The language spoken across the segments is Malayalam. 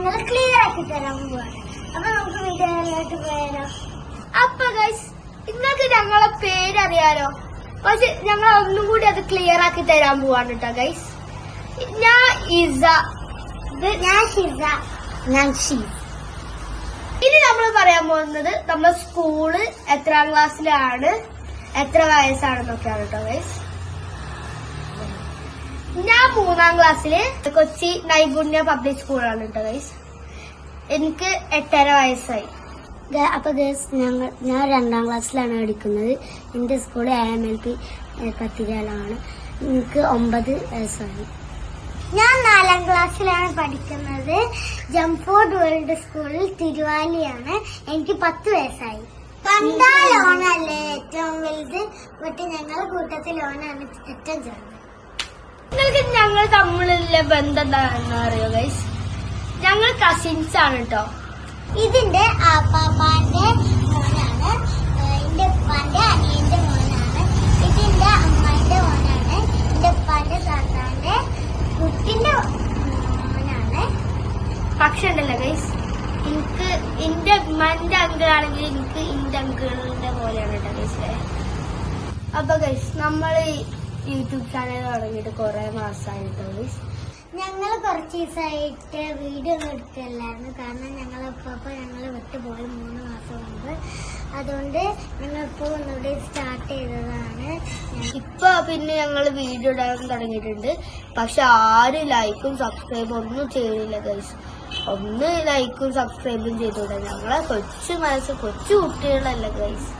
ഞങ്ങൾ ക്ലിയർ ആക്കി തരാൻ പോവാണ്. അപ്പൊ നമുക്ക് വീഡിയോയിലോട്ട് പോയാലോ? അപ്പൊ ഗൈസ്, നിങ്ങൾക്ക് ഞങ്ങളെ പേരറിയാലോ, പക്ഷെ ഞങ്ങൾ ഒന്നും കൂടി അത് ക്ലിയർ ആക്കി തരാൻ പോവാണ് കേട്ടോ ഗൈസ്. ഞാൻ ഇസ, ഞാൻ ഷിസ, ഞാൻ ഷീ. ഇനി നമ്മൾ പറയാൻ പോകുന്നത് നമ്മുടെ സ്കൂള് എത്രാം ക്ലാസ്സിലാണ്, എത്ര വയസ്സാണെന്നൊക്കെയാണ് കേട്ടോ ഗൈസ്. ഞാൻ 3ാം ക്ലാസ്സില് കൊച്ചി നൈപുണ്യ പബ്ലിക് സ്കൂളാണ് കേട്ടോ ഗൈസ്. എനിക്ക് 8.5 വയസ്സായി. അപ്പൊ ഞാൻ 2ാം ക്ലാസ്സിലാണ് പഠിക്കുന്നത്. എന്റെ സ്കൂൾ AMLP പത്തിരിയിലാണ്. എനിക്ക് 9 വയസ്സായി. ഞാൻ 4ാം ക്ലാസ്സിലാണ് പഠിക്കുന്നത്. ജംഫോർഡ് വേൾഡ് സ്കൂളിൽ തിരുവാലിയാണ്. എനിക്ക് 10 വയസ്സായി. കണ്ടാ ലോണല്ലേ ഏറ്റവും വലുത്, പക്ഷെ ഞങ്ങളുടെ കൂട്ടത്തിൽ ലോണാണ് ഏറ്റവും ചെറുത്. നിങ്ങൾക്ക് ഞങ്ങൾ തമ്മിലുള്ള ബന്ധം എന്താണെന്ന് അറിയോ ഗൈസ്? ഞങ്ങൾ കസിൻസ് ആണ് കേട്ടോ. ഇതിന്റെ ആപ്പാപ്പാന്റെ മോനാണ്, എന്റെ ഉപ്പാന്റെ അനിയന്റെ മോനാണ്, ഇതിന്റെ അമ്മായിന്റെ മോനാണ്, എന്റെ ഉപ്പാന്റെ താത്താന്റെ കുട്ടിന്റെ മോനാണ്. പക്ഷെ ഉണ്ടല്ലോ ഗൈസ്, എനിക്ക് എന്റെ ഉമ്മാന്റെ അങ്കിളാണെങ്കിൽ എനിക്ക് എന്റെ അങ്കിളിന്റെ പോലെയാണ് കേട്ടോ ഗൈസ്. അപ്പൊ ഗൈസ്, നമ്മൾ യൂട്യൂബ് ചാനൽ തുടങ്ങിയിട്ട് കുറെ മാസമായിട്ടോ ഗൈസ്. ഞങ്ങൾ കുറച്ച് ദിവസമായിട്ട് വീഡിയോ ഒന്നും എടുക്കില്ലായിരുന്നു, കാരണം ഞങ്ങൾ വിട്ടുപോയി 3 മാസം മുമ്പ്. അതുകൊണ്ട് ഞങ്ങളിപ്പോ ഒന്നുകൂടി സ്റ്റാർട്ട് ചെയ്തതാണ്. ഇപ്പൊ പിന്നെ ഞങ്ങൾ വീഡിയോ ഇടാൻ തുടങ്ങിയിട്ടുണ്ട്. പക്ഷെ ആരും ലൈക്കും സബ്സ്ക്രൈബും ഒന്നും ചെയ്തില്ല ഗൈസ്. ഒന്ന് ലൈക്കും സബ്സ്ക്രൈബും ചെയ്തോട്ടെ. ഞങ്ങളെ കൊച്ചു മനസ്സ്, കൊച്ചു കുട്ടികളല്ല ഗൈസ്.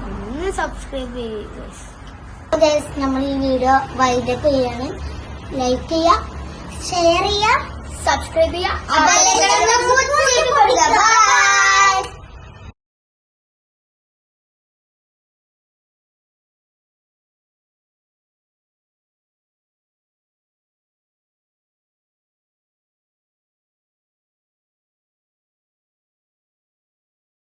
ഒന്ന് സബ്സ്ക്രൈബ് ചെയ്യും ഗൈസ്. നമ്മൾ ഈ വീഡിയോ വൈൻഡപ്പ് ചെയ്യാണ്. ലൈക്ക് ചെയ്യുക, ഷെയർ ചെയ്യുക, സബ്സ്ക്രൈബ് ചെയ്യുക.